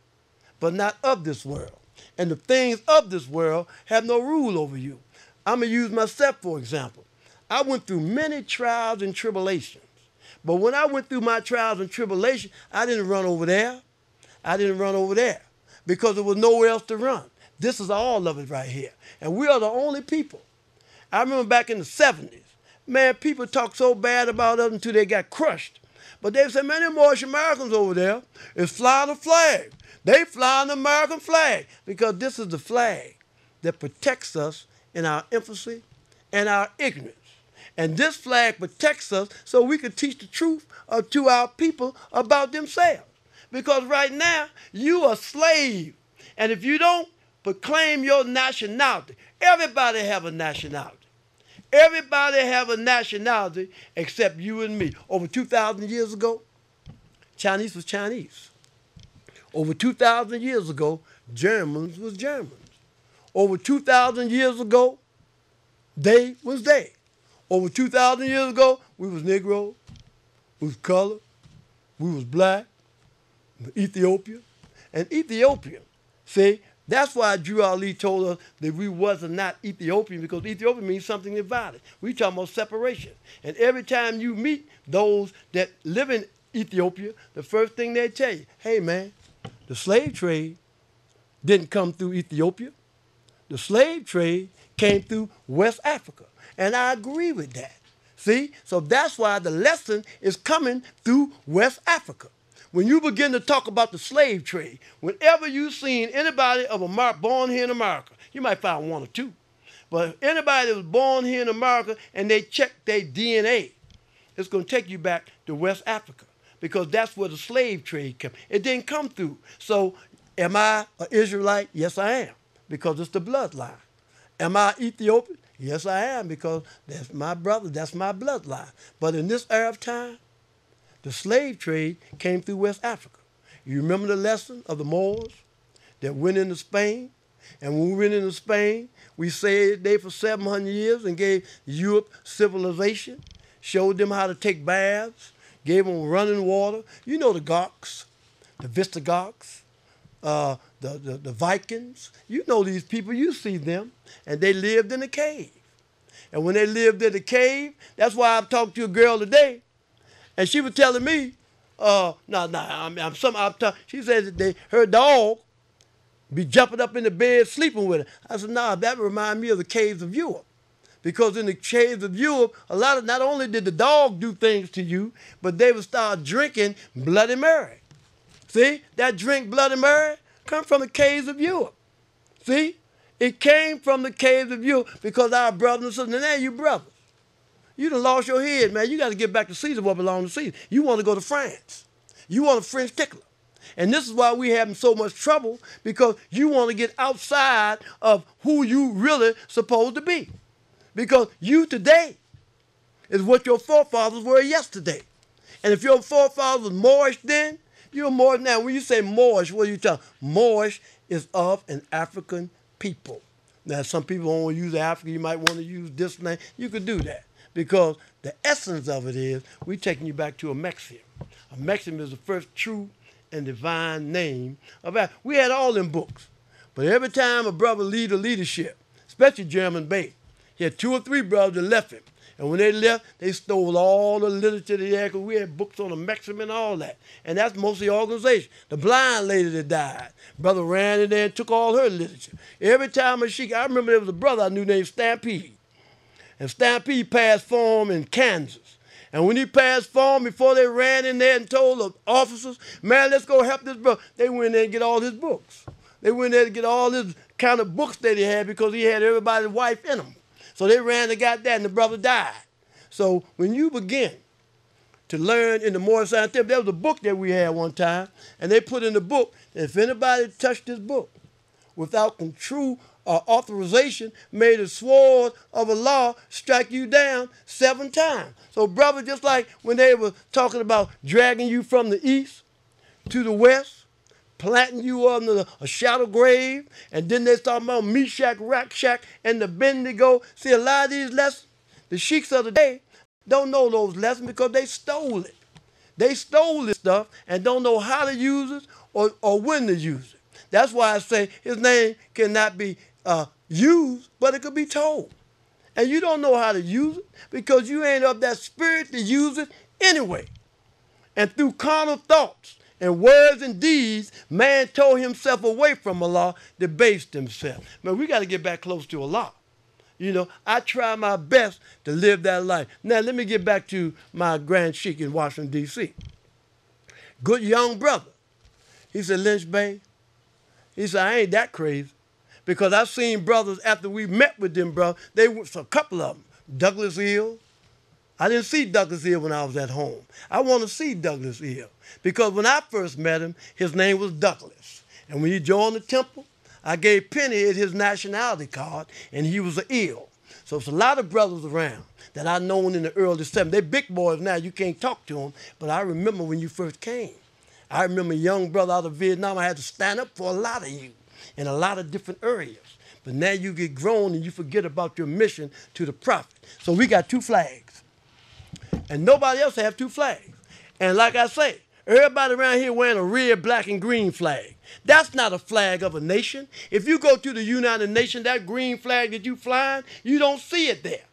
but not of this world. And the things of this world have no rule over you. I'm going to use myself, for example. I went through many trials and tribulations. But when I went through my trials and tribulations, I didn't run over there. I didn't run over there because there was nowhere else to run. This is all of it right here. And we are the only people. I remember back in the 70s, man, people talked so bad about us until they got crushed. But they said, man, them Moorish Americans over there is flying a flag. They flying the American flag because this is the flag that protects us in our infancy and our ignorance. And this flag protects us so we can teach the truth to our people about themselves. Because right now, you are a slave. And if you don't proclaim your nationality. Everybody have a nationality. Everybody have a nationality except you and me. Over 2,000 years ago, Chinese was Chinese. Over 2,000 years ago, Germans was Germans. Over 2,000 years ago, they was they. Over 2,000 years ago, we was Negro, we was colored, we was black, Ethiopia. And Ethiopia, see, that's why Drew Ali told us that we wasn't not Ethiopian, because Ethiopian means something divided. We talking about separation. And every time you meet those that live in Ethiopia, the first thing they tell you, hey man, the slave trade didn't come through Ethiopia. The slave trade came through West Africa. And I agree with that. See? So that's why the lesson is coming through West Africa. When you begin to talk about the slave trade, whenever you've seen anybody of America born here in America, you might find one or two. But anybody that was born here in America and they check their DNA, it's going to take you back to West Africa, because that's where the slave trade came. It didn't come through. So am I an Israelite? Yes, I am, because it's the bloodline. Am I Ethiopian? Yes, I am, because that's my brother, that's my bloodline. But in this era of time, the slave trade came through West Africa. You remember the lesson of the Moors that went into Spain? And when we went into Spain, we stayed there for 700 years and gave Europe civilization, showed them how to take baths, gave them running water. You know the Goths, the Visigoths, the Vikings. You know these people, you see them, and they lived in a cave. And when they lived in a cave, that's why I've talked to a girl today, and she was telling me, she said that her dog be jumping up in the bed sleeping with her. I said, nah, that reminds me of the caves of Europe. Because in the caves of Europe, not only did the dog do things to you, but they would start drinking Bloody Mary. See, that drink Bloody Mary come from the caves of Europe. See, it came from the caves of Europe because our brothers and sisters, and now you brothers. You done lost your head, man. You got to get back to Caesar, what belongs to Caesar. You want to go to France. You want a French tickler. And this is why we having so much trouble, because you want to get outside of who you really supposed to be. Because you today is what your forefathers were yesterday. And if your forefathers was Moorish then, you're Moorish now. When you say Moorish, what are you talking? Moorish is of an African people. Now, some people don't want to use Africa. You might want to use this name. You could do that. Because the essence of it is we're taking you back to a Mexican. A Mexican is the first true and divine name of Africa. We had all them books. But every time a brother lead a leadership, especially Lynch-Bey, he had 2 or 3 brothers that left him. And when they left, they stole all the literature they had, because we had books on the Mexican and all that. And that's most of the organization. The blind lady that died, brother ran in there and took all her literature. Every time a sheik, I remember there was a brother I knew named Stampede. And Stampede passed form in Kansas. And when he passed form, before they ran in there and told the officers, man, let's go help this brother, they went in there and get all his books. They went in there to get all his kind of books that he had, because he had everybody's wife in them. So they ran and got that, and the brother died. So when you begin to learn in the Moorish Scientific, there was a book that we had one time, and they put in the book that if anybody touched this book without true authorization, made a sword of Allah strike you down 7 times. So, brother, just like when they were talking about dragging you from the east to the west, planting you under a shadow grave, and then they talking about Meshach, Rakshak, and the Abednego. See, a lot of these lessons, the sheiks of the day don't know those lessons because they stole it. They stole this stuff and don't know how to use it or when to use it. That's why I say his name cannot be used, but it could be told. And you don't know how to use it because you ain't of that spirit to use it anyway. And through carnal thoughts and words and deeds, man tore himself away from Allah, debased himself. Man, we got to get back close to Allah. You know, I try my best to live that life. Now, let me get back to my Grand Sheik in Washington, D.C. Good young brother. He said, Lynch-Bey, he said, I ain't that crazy. Because I've seen brothers after we met with them, bro, they were a couple of them. Douglas Hill. I didn't see Douglas Hill when I was at home. I want to see Douglas Hill. Because when I first met him, his name was Douglas. And when he joined the temple, I gave Penny his nationality card, and he was an ill. So it's a lot of brothers around that I known in the early 70s. They're big boys now. You can't talk to them. But I remember when you first came. I remember a young brother out of Vietnam. I had to stand up for a lot of you in a lot of different areas. But now you get grown and you forget about your mission to the prophet. So we got 2 flags. And nobody else have 2 flags. And like I say, everybody around here wearing a red, black, and green flag. That's not a flag of a nation. If you go to the United Nations, that green flag that you flying, you don't see it there.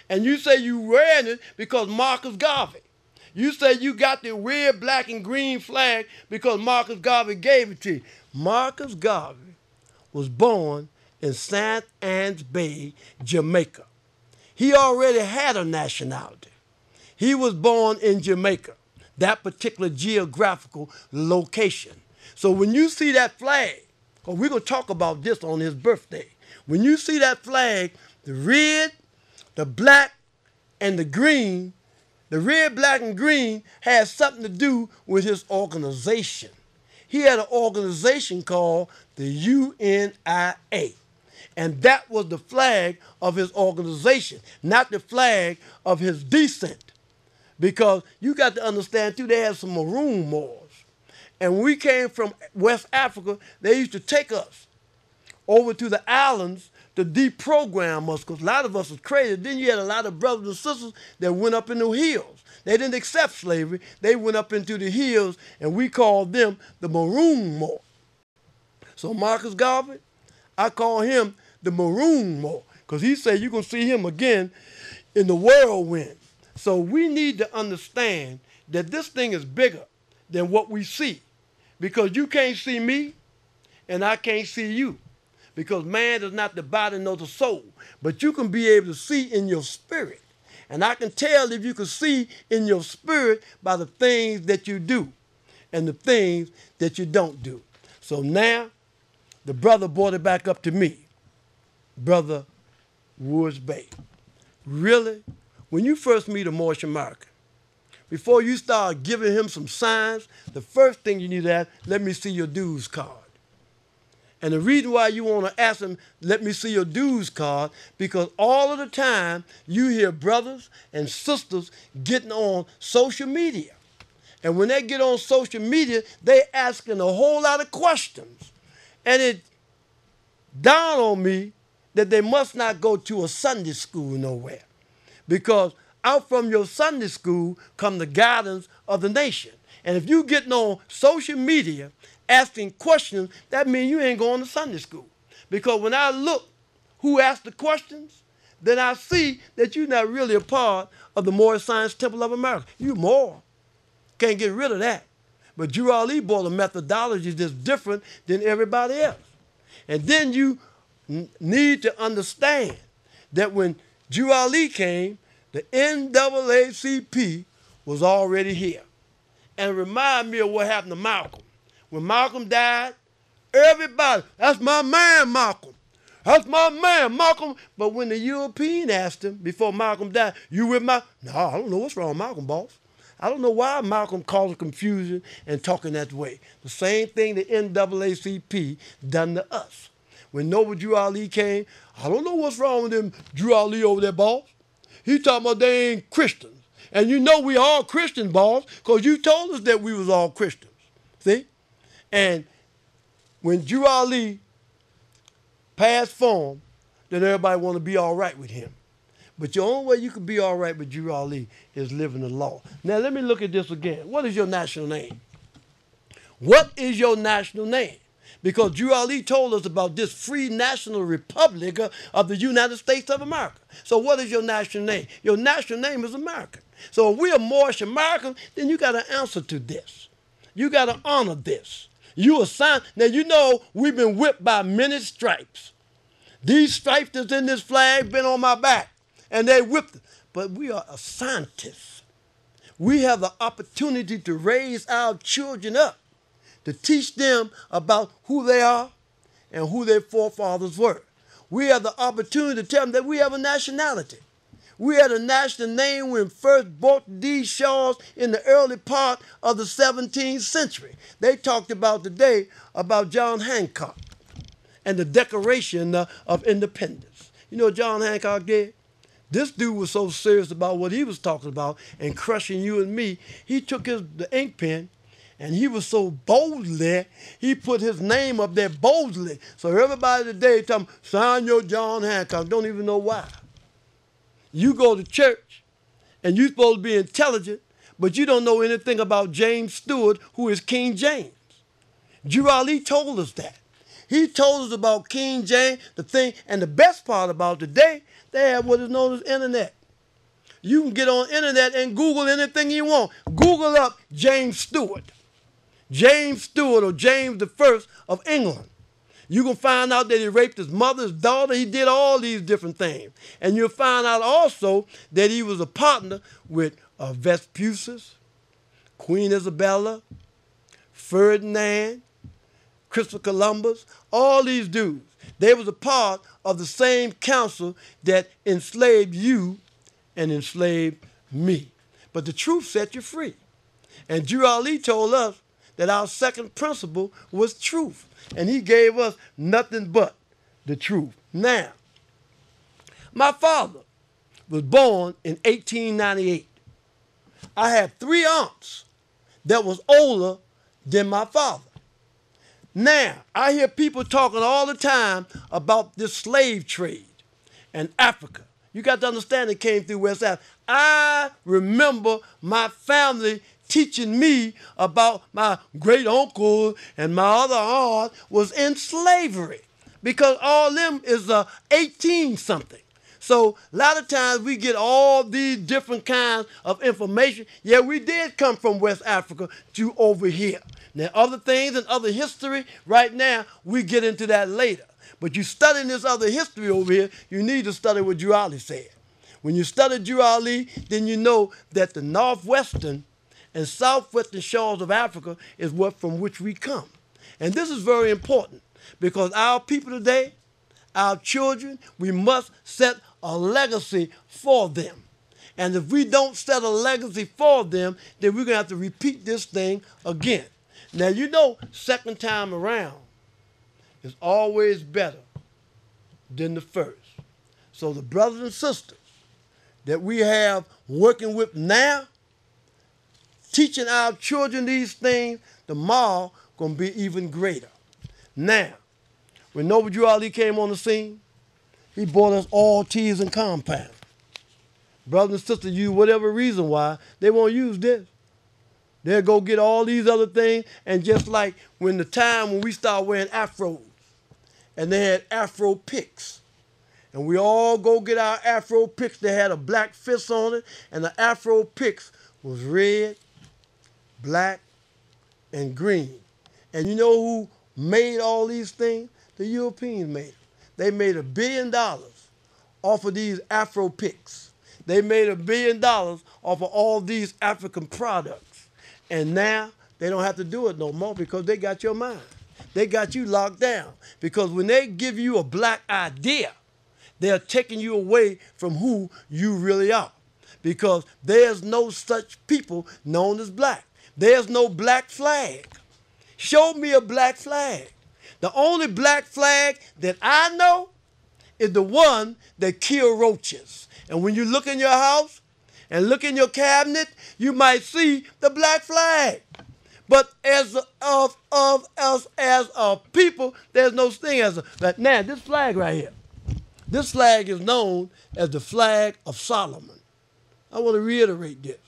And you say you wearing it because Marcus Garvey. You say you got the red, black, and green flag because Marcus Garvey gave it to you. Marcus Garvey was born in St. Ann's Bay, Jamaica. He already had a nationality. He was born in Jamaica, that particular geographical location. So when you see that flag, because we're going to talk about this on his birthday, when you see that flag, the red, the black, and the green, the red, black, and green has something to do with his organization. He had an organization called the UNIA. And that was the flag of his organization, not the flag of his descent. Because you got to understand, too, they had some Maroon Moors. And when we came from West Africa, they used to take us over to the islands to deprogram us, because a lot of us was crazy. Then you had a lot of brothers and sisters that went up in the hills. They didn't accept slavery. They went up into the hills, and we called them the Maroon Moor. So Marcus Garvey, I call him the Maroon Moor, because he said you're going to see him again in the whirlwind. So we need to understand that this thing is bigger than what we see, because you can't see me and I can't see you, because man is not the body nor the soul, but you can be able to see in your spirit. And I can tell if you can see in your spirit by the things that you do and the things that you don't do. So now the brother brought it back up to me, Brother Lynch-Bey. Really? When you first meet a Moorish American, before you start giving him some signs, the first thing you need to ask, let me see your dues card. And the reason why you want to ask him, let me see your dues card, because all of the time you hear brothers and sisters getting on social media. And when they get on social media, they asking a whole lot of questions. And it dawned on me that they must not go to a Sunday school nowhere, because out from your Sunday school come the guidance of the nation. And if you getting on social media asking questions, that means you ain't going to Sunday school. Because when I look who asked the questions, then I see that you're not really a part of the Moorish Science Temple of America. You Moor. Can't get rid of that. But Drew Ali brought a methodology that's different than everybody else. And then you need to understand that when Drew Ali came, the NAACP was already here. And remind me of what happened to Malcolm. When Malcolm died, everybody, that's my man, Malcolm. That's my man, Malcolm. But when the European asked him before Malcolm died, you with Malcolm? No, I don't know what's wrong with Malcolm, boss. I don't know why Malcolm caused confusion and talking that way. The same thing the NAACP done to us. When Noble Drew Ali came, I don't know what's wrong with them Drew Ali over there, boss. He talking about they ain't Christians. And you know we all Christian, boss, because you told us that we was all Christians. See? And when Drew Ali passed form, then everybody want to be all right with him. But the only way you can be all right with Drew Ali is living the law. Now, let me look at this again. What is your national name? What is your national name? Because Drew Ali told us about this free national republic of the United States of America. So what is your national name? Your national name is American. So if we are Moorish American, then you got to answer to this. You got to honor this. You assign. Now, you know we've been whipped by many stripes. These stripes that's in this flag been on my back, and they whipped it. But we are a scientist. We have the opportunity to raise our children up, to teach them about who they are and who their forefathers were. We have the opportunity to tell them that we have a nationality. We had a national name when first bought these shawls in the early part of the 17th century. They talked about today about John Hancock. and the Declaration of Independence. You know what John Hancock did? This dude was so serious about what he was talking about and crushing you and me. He took the ink pen, and he was so boldly, he put his name up there boldly. So everybody today tell him, sign your John Hancock. Don't even know why. You go to church, and you're supposed to be intelligent, but you don't know anything about James Stewart, who is King James. Jurali told us that. He told us about King James, the thing, and the best part about today, they have what is known as internet. You can get on internet and Google anything you want. Google up James Stewart. James Stewart, or James I of England. You can find out that he raped his mother's daughter. He did all these different things. And you'll find out also that he was a partner with Vespucius, Queen Isabella, Ferdinand, Christopher Columbus, all these dudes. They was a part of the same council that enslaved you and enslaved me. But the truth set you free. And Drew Ali told us that our second principle was truth. And he gave us nothing but the truth. Now, my father was born in 1898. I had 3 aunts that was older than my father. Now, I hear people talking all the time about this slave trade and Africa. You got to understand it came through West Africa. I remember my family teaching me about my great uncle and my other aunt was in slavery, because all them is 18-something. So a lot of times we get all these different kinds of information. Yeah, we did come from West Africa to over here. Now, other things and other history, right now, we get into that later. But you studying this other history over here, you need to study what Drew Ali said. When you study Drew Ali, then you know that the northwestern and southwestern shores of Africa is from which we come. And this is very important, because our people today, our children, we must set a legacy for them. And if we don't set a legacy for them, then we're going to have to repeat this thing again. Now, you know, second time around is always better than the first. So the brothers and sisters that we have working with now, teaching our children these things, tomorrow going to be even greater. Now, when Noble Drew Ali came on the scene, he bought us all teas and compounds. Brothers and sisters use whatever reason why, they won't use this. They'll go get all these other things, and just like when we started wearing afros, and they had afro picks, and we all go get our afro picks, they had a black fist on it, and the afro picks was red, black, and green. And you know who made all these things? The Europeans made them. They made $1 billion off of these afro picks. They made $1 billion off of all these African products. And now they don't have to do it no more, because they got your mind. They got you locked down. Because when they give you a black idea, they're taking you away from who you really are. Because there's no such people known as black. There's no black flag. Show me a black flag. The only black flag that I know is the one that kills roaches. And when you look in your house and look in your cabinet, you might see the black flag. But as a people, there's no thing as but now this flag right here. This flag is known as the flag of Solomon. I want to reiterate this.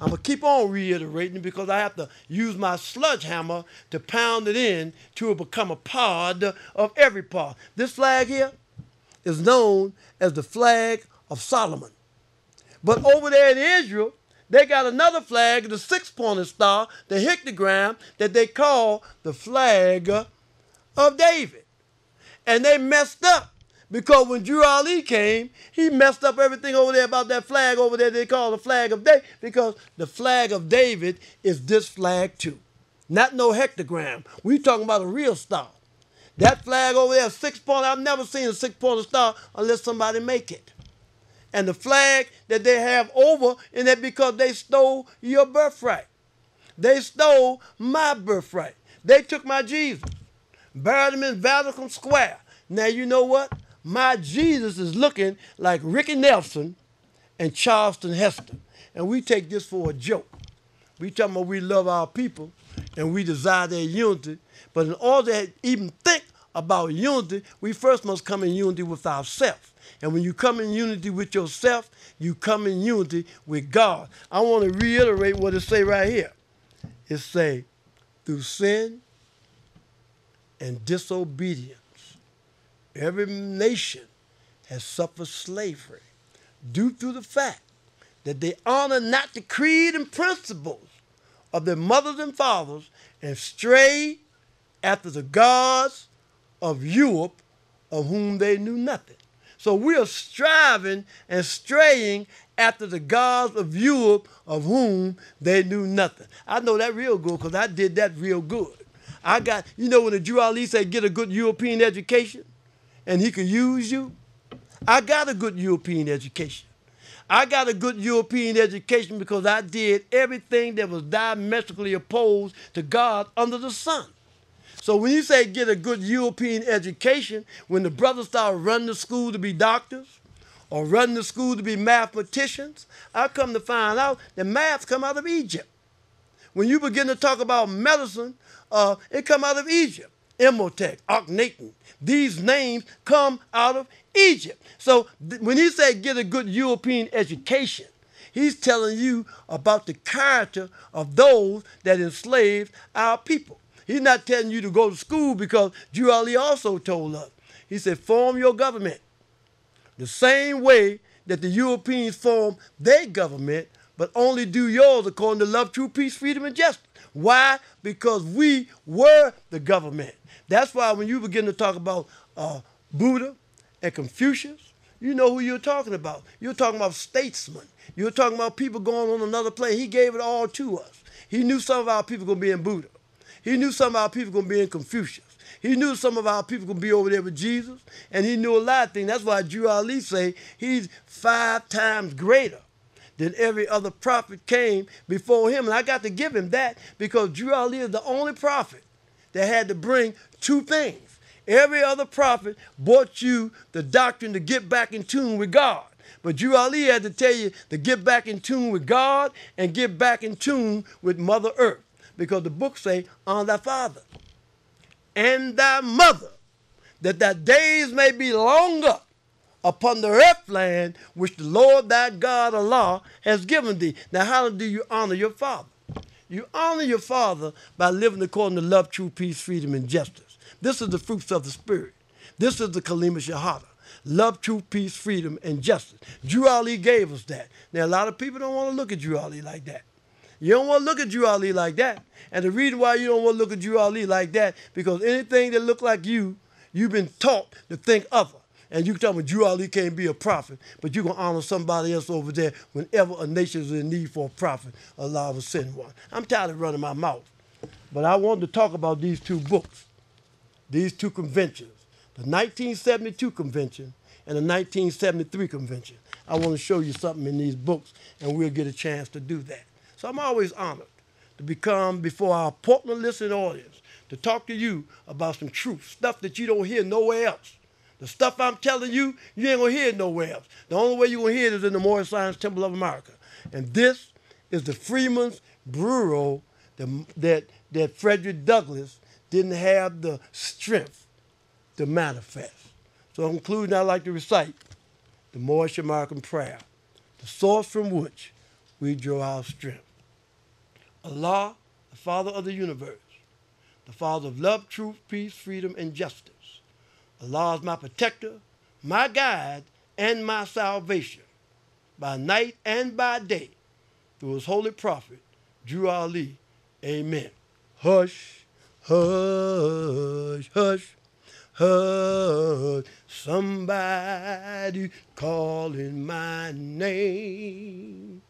I'm going to keep on reiterating, because I have to use my sledgehammer to pound it in till it become a part of every part. This flag here is known as the flag of Solomon. But over there in Israel, they got another flag, the 6-pointed star, the hictogram, that they call the flag of David. And they messed up, because when Drew Ali came, he messed up everything over there about that flag over there they call the flag of David, because the flag of David is this flag too. Not no hectogram. We talking about a real star. That flag over there, 6-point, I've never seen a 6-pointed star unless somebody make it. And the flag that they have over, and that because they stole your birthright. They stole my birthright. They took my Jesus. buried him in Vatican Square. Now you know what? My Jesus is looking like Ricky Nelson and Charleston Heston. And we take this for a joke. We talking about we love our people and we desire their unity. But in order to even think about unity, we first must come in unity with ourselves. And when you come in unity with yourself, you come in unity with God. I want to reiterate what it say right here. It say, through sin and disobedience, every nation has suffered slavery due to the fact that they honor not the creed and principles of their mothers and fathers and stray after the gods of Europe, of whom they knew nothing. So we are striving and straying after the gods of Europe, of whom they knew nothing. I know that real good because I did that real good. I got, you know when the Drew Ali said get a good European education and he could use you? I got a good European education. I got a good European education because I did everything that was diametrically opposed to God under the sun. So when you say get a good European education, when the brothers start running the school to be doctors or running the school to be mathematicians, I come to find out that math come out of Egypt. When you begin to talk about medicine, it come out of Egypt. Imhotep, Akhenaten, these names come out of Egypt. So when he say get a good European education, he's telling you about the character of those that enslaved our people. He's not telling you to go to school because Drew Ali also told us. He said, form your government the same way that the Europeans form their government, but only do yours according to love, truth, peace, freedom, and justice. Why? Because we were the government. That's why when you begin to talk about Buddha and Confucius, you know who you're talking about. You're talking about statesmen. You're talking about people going on another plane. He gave it all to us. He knew some of our people going to be in Buddha. He knew some of our people going to be in Confucius. He knew some of our people going to be over there with Jesus. And he knew a lot of things. That's why Drew Ali say he's 5 times greater than every other prophet came before him. And I got to give him that because Drew Ali is the only prophet that had to bring 2 things. Every other prophet brought you the doctrine to get back in tune with God. But Drew Ali had to tell you to get back in tune with God and get back in tune with Mother Earth. Because the book say, honor thy father and thy mother, that thy days may be longer upon the earth land which the Lord thy God Allah has given thee. Now how do you honor your father? You honor your father by living according to love, truth, peace, freedom, and justice. This is the fruits of the Spirit. This is the Kalima Shahada. Love, truth, peace, freedom, and justice. Drew Ali gave us that. Now, a lot of people don't want to look at Drew Ali like that. You don't want to look at Drew Ali like that. And the reason why you don't want to look at Drew Ali like that, because anything that look like you've been taught to think other. And you can tell me Drew Ali can't be a prophet, but you're going to honor somebody else over there whenever a nation is in need for a prophet. Allah will send one. I'm tired of running my mouth. But I wanted to talk about these 2 books, these 2 conventions, the 1972 convention and the 1973 convention. I want to show you something in these books, and we'll get a chance to do that. So I'm always honored to become before our Portland listening audience to talk to you about some truth, stuff that you don't hear nowhere else. The stuff I'm telling you, you ain't going to hear it nowhere else. The only way you're going to hear it is in the Moorish Science Temple of America. And this is the Freeman's Bureau that Frederick Douglass didn't have the strength to manifest. So in conclusion, I'd like to recite the Moorish American prayer, the source from which we draw our strength. Allah, the Father of the universe, the Father of love, truth, peace, freedom, and justice. Allah is my protector, my guide, and my salvation, by night and by day, through his holy prophet, Drew Ali. Amen. Hush, hush, hush, hush, somebody calling my name.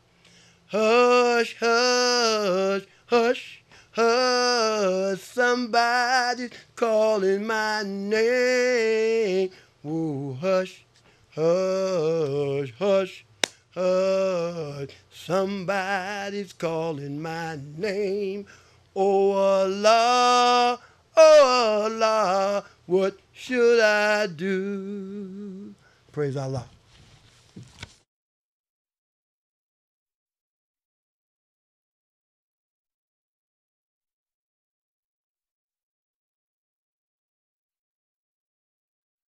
Hush, hush, hush, hush, somebody calling my name. Oh, hush, hush, hush, hush, somebody's calling my name. Oh, Allah, Oh Allah, what should I do? Praise Allah.